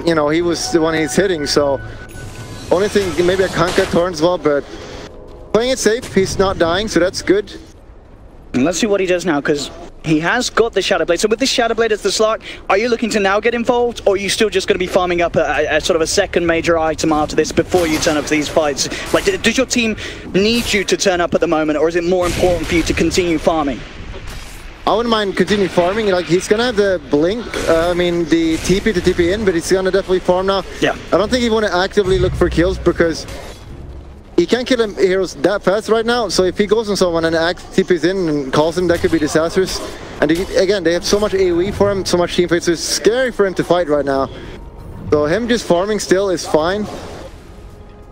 you know, he was the one he's hitting. So only thing, maybe a Kanka turn as well, but playing it safe. He's not dying, so that's good. And let's see what he does now, because he has got the Shadow Blade. So with this Shadow Blade as the Slark, are you looking to now get involved, or are you still just going to be farming up a sort of a second major item after this before you turn up to these fights? Like, does your team need you to turn up at the moment, or is it more important for you to continue farming? I wouldn't mind continue farming. Like, he's gonna have the blink, I mean the TP to TP in, but he's gonna definitely farm now. Yeah. I don't think he want to actively look for kills because he can't kill him heroes that fast right now. So if he goes on someone and TPs in and calls him, that could be disastrous. And again, they have so much AoE for him, so much team fight, so it's scary for him to fight right now. So him just farming still is fine,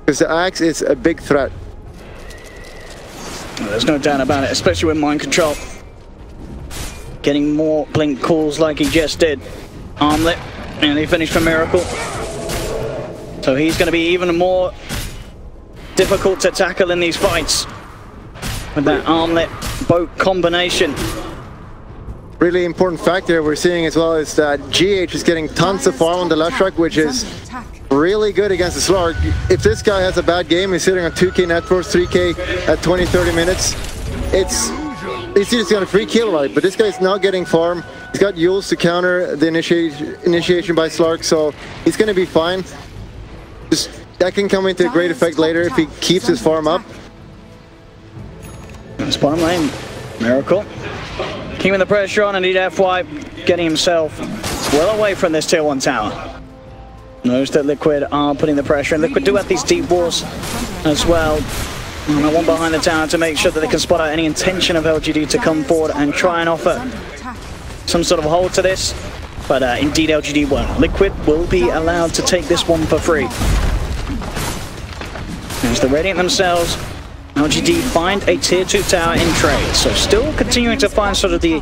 because the axe is a big threat. Well, there's no doubt about it, especially with mind control. Getting more blink calls like he just did. Armlet, and he finished for Miracle. So he's going to be even more difficult to tackle in these fights with that Armlet boat combination. Really important factor we're seeing as well is that GH is getting tons of farm on the left track, which is really good against the Slark. If this guy has a bad game, he's sitting on 2k net force, 3k at 20-30 minutes, it's just gonna free kill, right? But this guy's not getting farm. He's got Yules to counter the initiation by Slark, so he's gonna be fine. Just that can come into great effect later if he keeps his farm up. That's bottom lane. Miracle keeping the pressure on, and indeed FY getting himself well away from this tier 1 tower. Knows that Liquid are putting the pressure, and Liquid do have these deep walls as well. And one behind the tower to make sure that they can spot out any intention of LGD to come forward and try and offer some sort of hold to this. But indeed LGD won't. Liquid will be allowed to take this one for free. As the Radiant themselves, LGD find a tier 2 tower in trade. So still continuing to find sort of the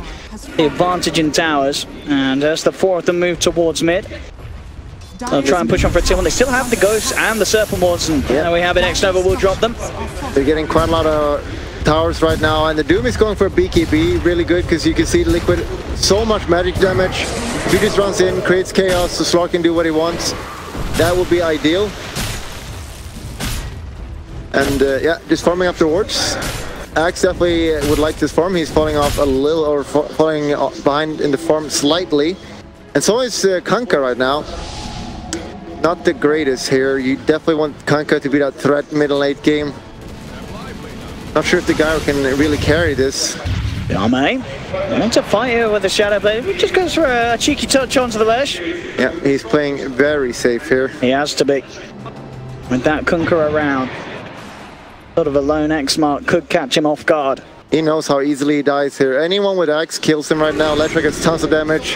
advantage in towers. And as the 4 of them move towards mid, they'll try and push on for a tier 1. They still have the Ghosts and the Serpent Wards, and there we have it. X-Nova will drop them. They're getting quite a lot of towers right now, and the Doom is going for a BKB, really good, because you can see Liquid, so much magic damage. If he just runs in, creates chaos, so Slark can do what he wants. That would be ideal. And yeah, just farming up the wards. Axe definitely would like this farm. He's falling off a little, or falling behind in the farm slightly. And so is Kanka right now. Not the greatest here. You definitely want Kanka to be that threat middle late game. Not sure if the guy can really carry this. Yame wants to fight here with the Shadow Blade. He just goes for a cheeky touch onto the Lesh. Yeah, he's playing very safe here. He has to be. With that Kunkka around, sort of a lone X mark could catch him off guard. He knows how easily he dies here. Anyone with Axe kills him right now. Electric gets tons of damage.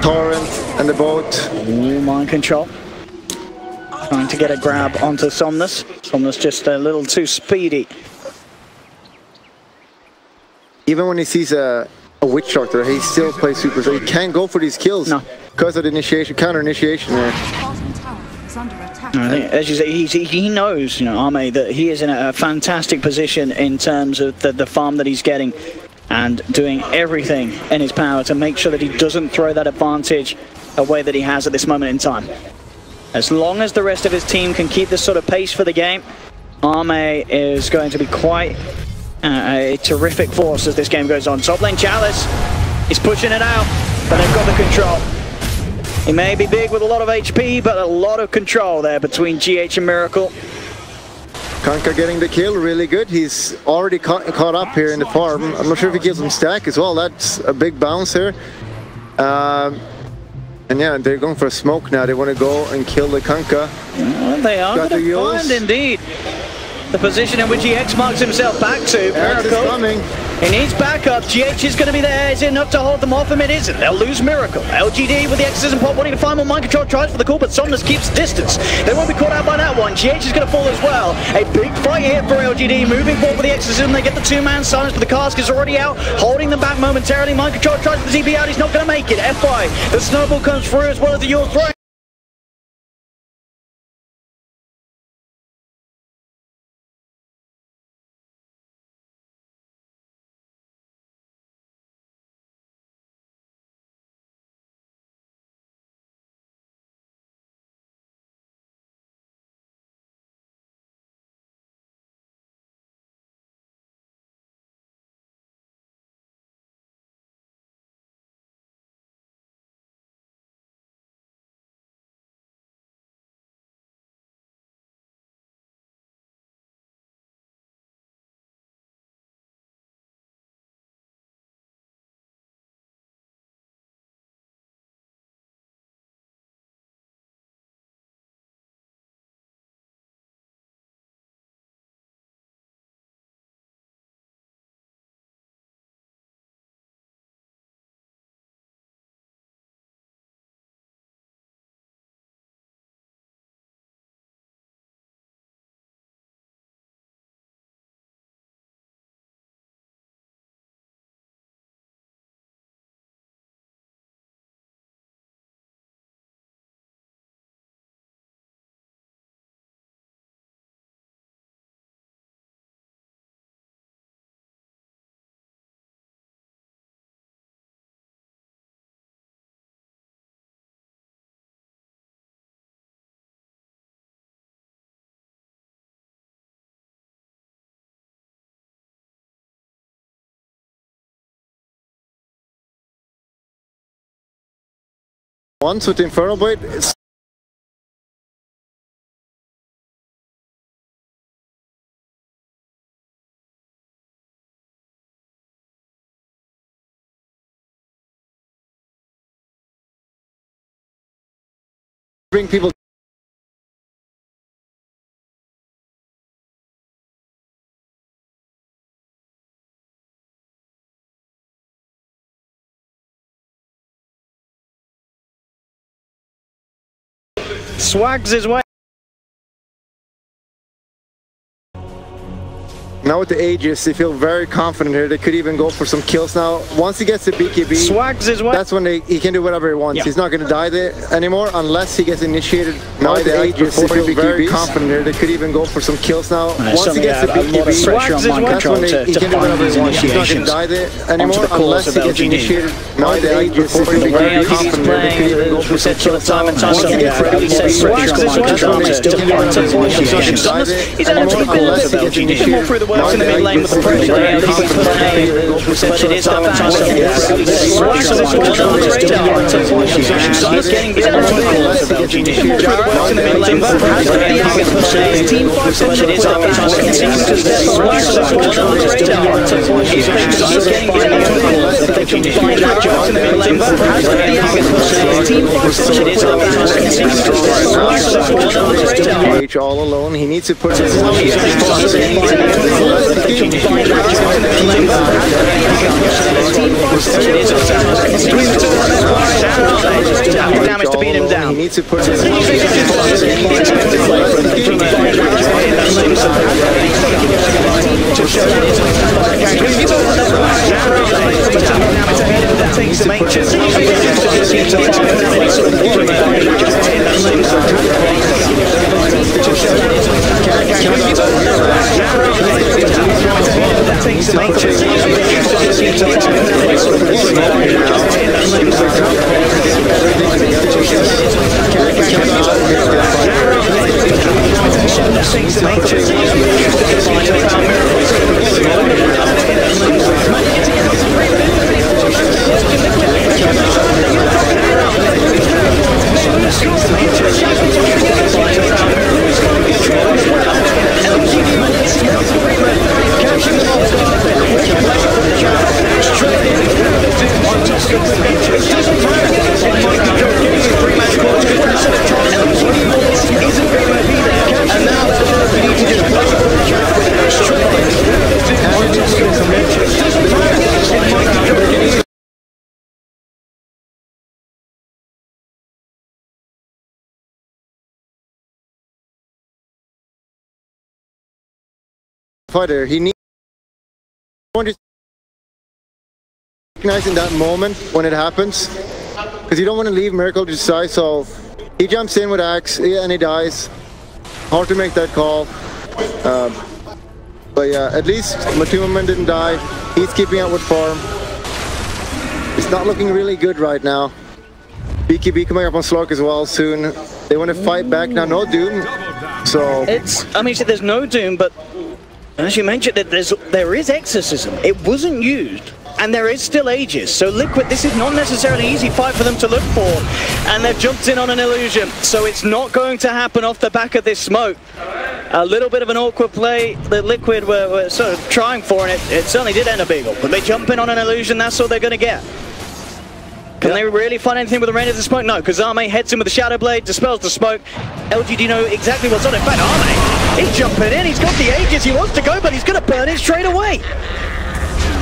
Torrent and the boat. Ooh, mind control. Trying to get a grab onto Somnus. Somnus just a little too speedy. Even when he sees a Witch Doctor, he still plays super, so he can't go for these kills. No. Because of the initiation, counter initiation there. I think, as you say, he knows, you know, Ame, that he is in a fantastic position in terms of the farm that he's getting, and doing everything in his power to make sure that he doesn't throw that advantage away that he has at this moment in time. As long as the rest of his team can keep this sort of pace for the game, Ame is going to be quite a terrific force as this game goes on. Top lane Chalice is pushing it out, but they've got the control. He may be big with a lot of HP, but a lot of control there between GH and Miracle. Kanka getting the kill, really good. He's already caught up here in the farm. I'm not sure if he kills him stack as well. That's a big bounce here. And yeah, they're going for a smoke now. They want to go and kill the Kanka. Well, they are going to find indeed the position in which he X-marks himself back to. Miracle. Coming. He needs backup. GH is going to be there. Is it enough to hold them off him? It isn't. They'll lose Miracle. LGD with the Exorcism Pop wanting to find more mind control, tries for the call, but Somnus keeps distance. They won't be caught out by that one. GH is going to fall as well. A big fight here for LGD. Moving forward with the Exorcism. They get the two-man silence, but the cask is already out, holding them back momentarily. Mind control tries for the TP out. He's not going to make it. FY. The snowball comes through as well as the Yules throw. once with the Infernal Blade. Bring people. Swags his way. Now with the Aegis, they feel very confident here. They could even go for some kills now. Once he gets the BKB, Swags his way. That's when he can do whatever he wants. Yeah. He's not going to die there anymore unless he gets initiated. Now with the Aegis, they feel very confident here. They could even go for some kills now. Once he gets the BKB, Swags his way. that's when he can do whatever he wants. He's not going to die there anymore unless he gets initiated. Now with the Aegis, they feel very confident here. They could even go for some kills now. Once he gets the BKB, that's when he can do whatever he wants. He's not going to die there anymore unless he gets initiated. Through the works in the mid lane with the pressure there, but it is that fantastic. He's getting better in the mid lane, but has got the Agatha push. Team 5 Central continuing to step on the radar. He's getting better they can find that job in the mid lane, but has got the Agatha push. Team 5 Central continuing to step on the radar. All alone, he needs to put his damage to beat him down. He needs to put his fighter. He needs to recognize in that moment when it happens, because you don't want to leave Miracle to decide. So he jumps in with Axe and he dies. Hard to make that call. But yeah, at least Matumaman didn't die. He's keeping up with farm. It's not looking really good right now. BKB coming up on Slark as well soon. They want to fight back now. No Doom. So it's, I mean, there's no Doom, but as you mentioned, that there is Exorcism. It wasn't used, and there is still Aegis. So Liquid, this is not necessarily an easy fight for them to look for, and they've jumped in on an illusion. So it's not going to happen off the back of this smoke. A little bit of an awkward play that Liquid were sort of trying for, and it certainly did end up beagle. But they jump in on an illusion. That's all they're going to get. Can they really find anything with the rain of the smoke? No, because Arme heads in with the Shadow Blade, dispels the smoke. LGD know exactly what's on it. In fact, Arme, he's jumping in, he's got the Aegis, he wants to go, but he's going to burn it straight away.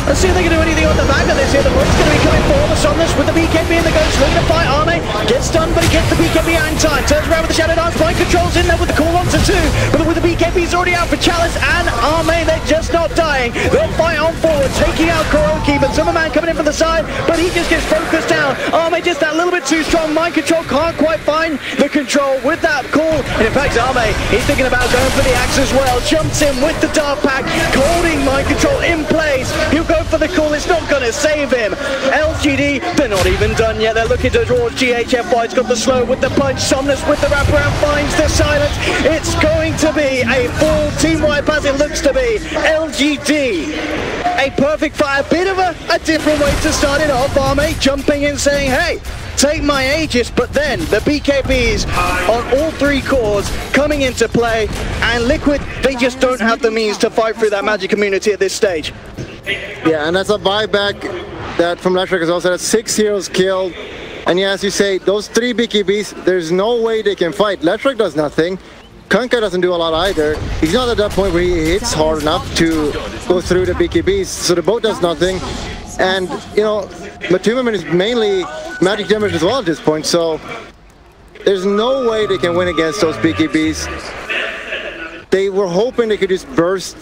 Let's see if they can do anything on the back of this here. The Rook's going to be coming forward, the Somnus with the BKB and the Ghost, looking to fight Arme. Gets stunned, but he gets the BKB out in time. Turns around with the Shadow Dance, point controls in there with the cooldown to 2. But with the BKB, he's already out for Chalice, and Arme, they're just not dying. They'll fight on forward, taking out Kuroki, but Zimmerman coming in from the side, but he just gets focused down. Arme just that little bit too strong. Mind control can't quite find the control with that call. And in fact, Arme, he's thinking about going for the axe as well. Jumps in with the Dark Pack, holding mind control in place. He'll go for the call. It's not going to save him. LGD, they're not even done yet. They're looking to draw. GHFY's got the slow with the punch. Somnus with the wraparound finds the silence. It's going to be a full team wipe as it looks to be. LGD, a perfect fight. A bit of a different way to start it off. Arme jumping in saying, hey, take my Aegis, but then the BKBs on all 3 cores coming into play, and Liquid, they just don't have the means to fight through that Magic community at this stage. Yeah, and that's a buyback that from Leshrac is also 6 heroes killed. And yeah, as you say, those 3 BKBs, there's no way they can fight. Leshrac does nothing. Kunkka doesn't do a lot either. He's not at that point where he hits hard enough to go through the BKBs, so the boat does nothing. And, you know, Matumaman is mainly magic damage as well at this point, so there's no way they can win against those BKBs. They were hoping they could just burst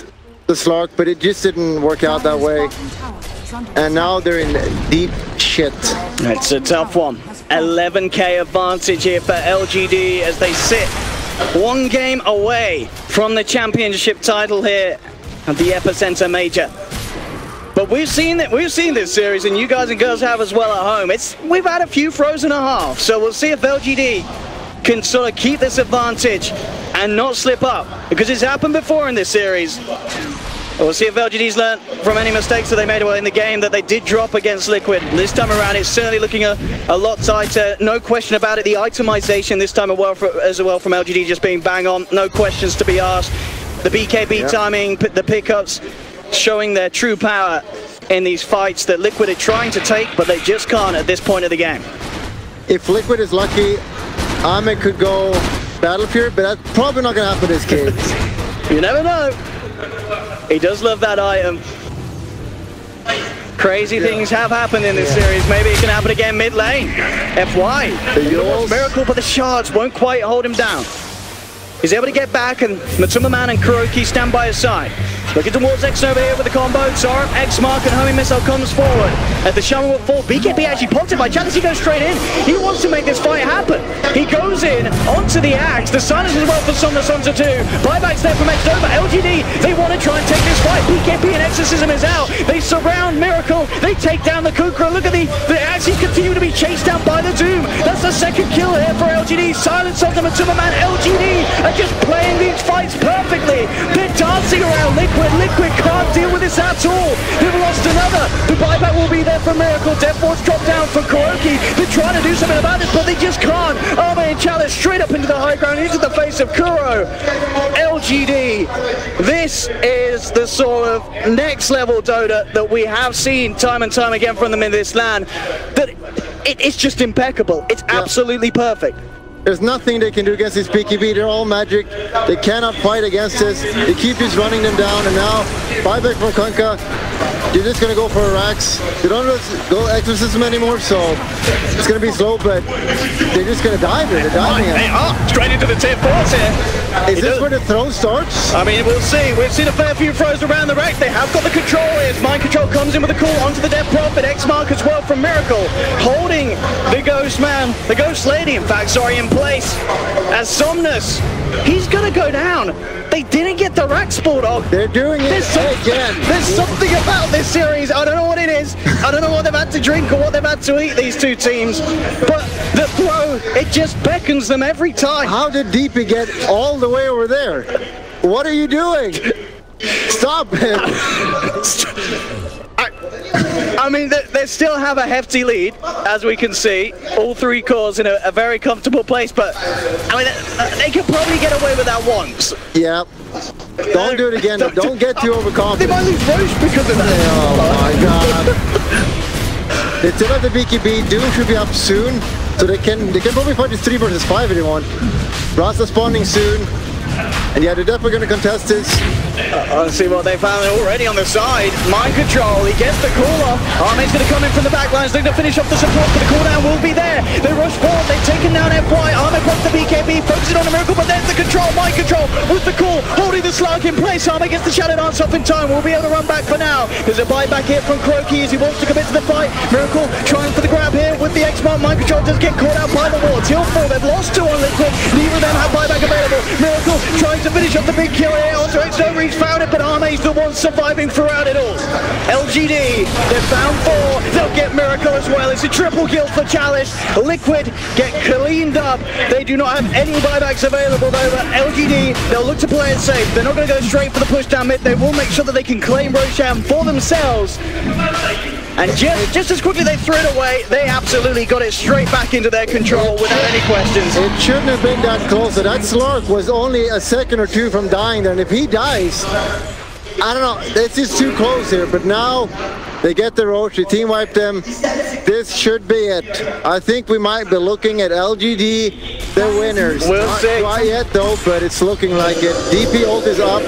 the Slark, but it just didn't work out that way. And now they're in deep shit. It's a tough one. 11k advantage here for LGD as they sit 1 game away from the championship title here at the EPICENTER Major. But we've seen this series, and you guys and girls have as well at home. We've had a few throws and a half, so we'll see if LGD can sort of keep this advantage and not slip up, because it's happened before in this series. We'll see if LGD's learned from any mistakes that they made in the game that they did drop against Liquid. This time around, it's certainly looking a lot tighter. No question about it. The itemization this time as well from LGD just being bang on. No questions to be asked. The BKB timing, the pickups, showing their true power in these fights that Liquid are trying to take, but they just can't at this point of the game. If Liquid is lucky, Ame could go Battle Fury, but that's probably not going to happen this case. You never know. He does love that item. Crazy things have happened in this series. Maybe it can happen again mid lane. FY. Miracle, but the shards won't quite hold him down. He's able to get back, and Matsumaman and Kuroki stand by his side. Looking towards X over here with the combo. Zarp, X-Mark, and Homing Missile comes forward. At the Shaman with 4, BKB actually popped it by Chalice. He goes straight in. He wants to make this fight happen. He goes in onto the Axe. The silence as well for Somnus onto 2. Buybacks there from X over. LGD, they want to try and take this fight. BKB and Exorcism is out. They surround Miracle. They take down the Kukra. Look at the Axe. He continues to be chased down by the Doom. That's the 2nd kill here for LGD. Silence on the Matsumaman. LGD are just playing these fights perfectly. They're dancing around Liquid. Liquid can't deal with this at all. They've lost another. The buyback will be there for Miracle. Death Force dropped down for Kuroki. They're trying to do something about it, but they just can't. Arme and Chalice straight up into the high ground, into the face of Kuro. LGD. This is the sort of next level Dota that we have seen time and time again from them in this LAN. That it's just impeccable. It's absolutely perfect. There's nothing they can do against this BKB. They're all magic. They cannot fight against this. They keep just running them down, and now buyback from Kunkka. They're just going to go for a Rax. They don't go Exorcism anymore, so it's going to be slow, but they're just going to dive here. They're diving They are straight into the tier 4s here. Is this where the throw starts? I mean, we'll see. We've seen a fair few throws around the rack. They have got the control here. Mind Control comes in with a call onto the Death Prophet. X-Mark as well from Miracle. Holding the Ghost Man, the Ghost Lady, in fact, sorry, in place. As Somnus, he's going to go down. They didn't get the rack sport off. They're doing it again. There's something about this series. I don't know what it is. I don't know what they've had to drink or what they've had to eat, these two teams. But the throw, it just beckons them every time. How did DP get all the way over there? What are you doing? Stop him. I mean, they still have a hefty lead, as we can see. All 3 cores in a very comfortable place, but I mean, they could probably get away with that once. Yeah. Don't do it again. Don't get too overconfident. They might lose Roche because of that. Oh my god. They still have the BKB. Doom should be up soon, so they can probably fight this 3 versus 5 if they want. Rasta spawning soon. And yeah, they're definitely going to contest this. Let's see what they found already on the side. Mind Control, he gets the call off. Arme's going to come in from the back lines, looking to finish off the support, but the cooldown will be there. They rush forward, they've taken down FY. Arme blocks the BKB, focuses on the Miracle, but there's the control. Mind Control with the call, holding the Slark in place. Arme gets the Shadow Dance off in time. We'll be able to run back for now. There's a buyback here from Kuroki as he wants to commit to the fight. Miracle trying for the grab here with the X-Mark. Mind Control does get caught out by the wall. Till 4, they've lost 2 on Liquid. Neither of them have buyback available. trouble. Miracle trying to finish up the big kill here onto X-Nova. He's found it, but Arme's the one surviving throughout it all. LGD, they've found 4. They'll get Miracle as well. It's a triple kill for Chalice. Liquid get cleaned up. They do not have any buybacks available though, but LGD, they'll look to play it safe. They're not going to go straight for the push down mid. They will make sure that they can claim Roshan for themselves. And just as quickly they threw it away, they absolutely got it straight back into their control without any questions. It shouldn't have been that close. That Slark was only a second or two from dying there, and if he dies, I don't know, it's just too close here. But now they get the Roach, they team wipe them. This should be it. I think we might be looking at LGD, the winners. We'll see. Not quite yet though, but it's looking like it. DP ult is up.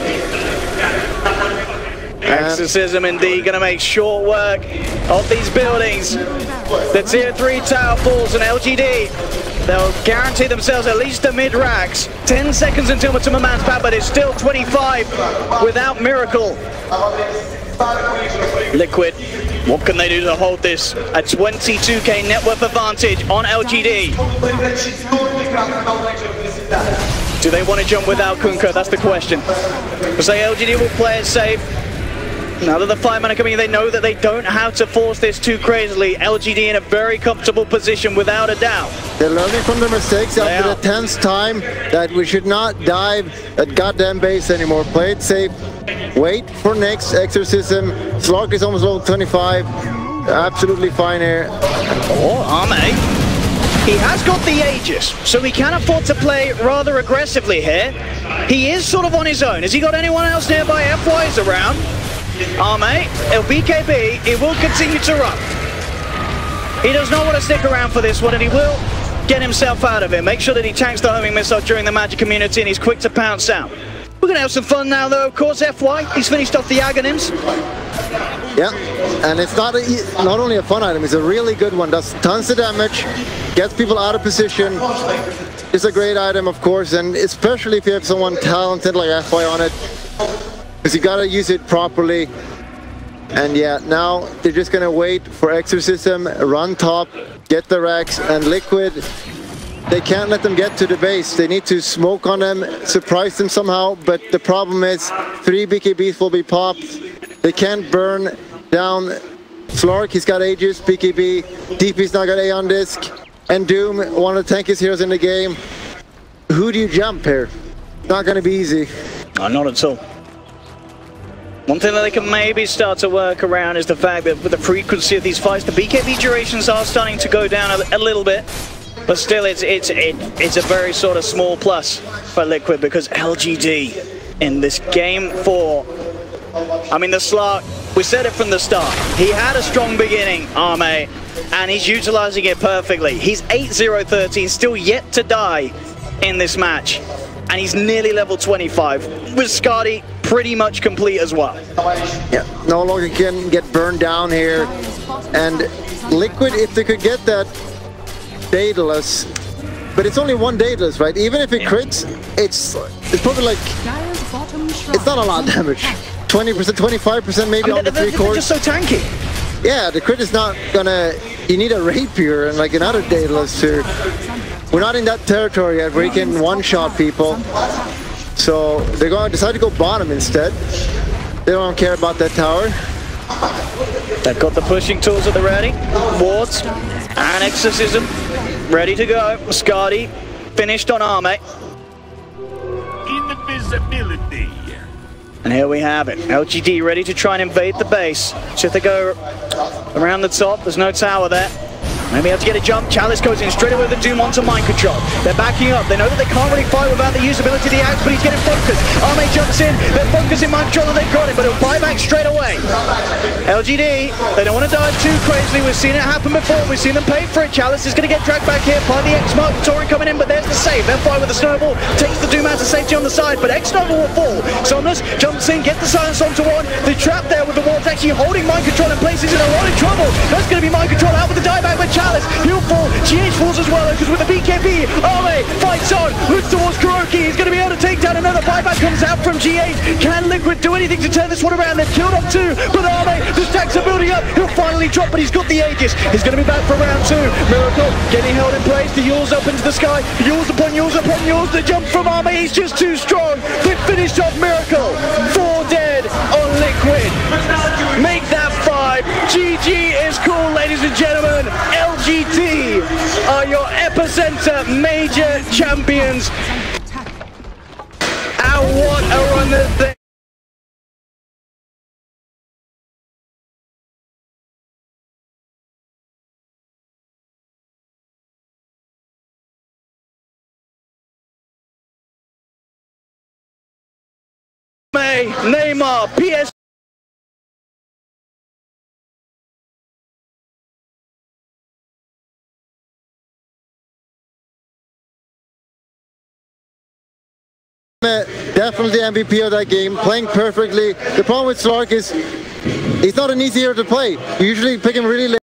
Exorcism indeed going to make short work of these buildings. The tier 3 tower falls and LGD, they'll guarantee themselves at least the mid racks. 10 seconds until Matuma Man's back, but it's still 25 without Miracle. Liquid, what can they do to hold this? A 22k net worth advantage on LGD. Do they want to jump without Kunkka? That's the question. So LGD will play it safe. Now that the 5-man are coming in, they know that they don't have to force this too crazily. LGD in a very comfortable position, without a doubt. They're learning from their mistakes after the 10th time that we should not dive at goddamn base anymore. Play it safe. Wait for next Exorcism. Slark is almost level 25. Absolutely fine here. Oh, Arme. He has got the Aegis, so he can afford to play rather aggressively here. He is sort of on his own. Has he got anyone else nearby? FY is around. Arme, it'll BKB, he will continue to run. He does not want to stick around for this one, and he will get himself out of it. Make sure that he tanks the homing missile during the magic immunity, and he's quick to pounce out. We're going to have some fun now, though, of course. FY, he's finished off the Agonyms. Yeah, and it's not only a fun item, it's a really good one. Does tons of damage, gets people out of position. It's a great item, of course, and especially if you have someone talented like FY on it, because you gotta use it properly. And yeah, now they're just gonna wait for Exorcism, run top, get the racks, and Liquid, they can't let them get to the base. They need to smoke on them, surprise them somehow, but the problem is 3 BKBs will be popped. They can't burn down Slark, he's got Aegis, BKB, DP's now got A on disc, and Doom, one of the tankiest heroes in the game. Who do you jump here? Not gonna be easy. No, not at all. One thing that they can maybe start to work around is the fact that with the frequency of these fights, the BKB durations are starting to go down a little bit. But still, it's a very sort of small plus for Liquid, because LGD in this game 4, I mean, the Slark, we said it from the start, he had a strong beginning, Arme, and he's utilizing it perfectly. He's 8-0-13, still yet to die in this match, and he's nearly level 25, with Skadi pretty much complete as well. Yeah, no longer can get burned down here, and Liquid, if they could get that Daedalus, but it's only one Daedalus, right? Even if it crits, it's probably like, it's not a lot of damage. 20%, 25% maybe on the 3 cores. They're just so tanky. Yeah, the crit is not gonna, you need a Rapier and like another Daedalus to, we're not in that territory yet where you can one-shot people. So they're going to decide to go bottom instead. They don't care about that tower. They've got the pushing tools at the ready. Wards and Exorcism ready to go. Skadi finished on Arme. Invisibility. And here we have it. LGD ready to try and invade the base. So if they go around the top, there's no tower there. Maybe have to get a jump. Chalice goes in straight away with the Doom onto mind control. They're backing up. They know that they can't really fight without the usability of the axe, but he's getting focused. Arme jumps in. They're focusing mind control and they've got it, but he'll buy back straight away. LGD, they don't want to dive too crazily. We've seen it happen before. We've seen them pay for it. Chalice is going to get dragged back here by the X-Mark. Torin coming in, but there's the save. FY with the snowball. Takes the Doom out to safety on the side, but X-Snowball will fall. Somnus jumps in, gets the silence onto one. The trap there with the wards actually holding mind control in place. He's in a lot of trouble. That's going to be mind control out with the dieback with Chalice. He'll fall. GH falls as well, because with the BKB, Arme fights on, looks towards Kuroki. He's going to be able to take down down, another buyback comes out from GH. Can Liquid do anything to turn this one around? They've killed off 2, but Arme, the stacks are building up. He'll finally drop, but he's got the Aegis. He's going to be back for round 2. Miracle getting held in place. The Yules up into the sky. Yules upon Yules upon Yules. The jump from Arme, he's just too strong. They finished off Miracle. 4 dead on Liquid. Make that 5. GG is cool, ladies and gentlemen. LGD are your Epicenter major champions. And what a run this thing. Neymar, PSG. Definitely MVP of that game, playing perfectly. The problem with Slark is he's not an easy hero to play. You usually pick him really late.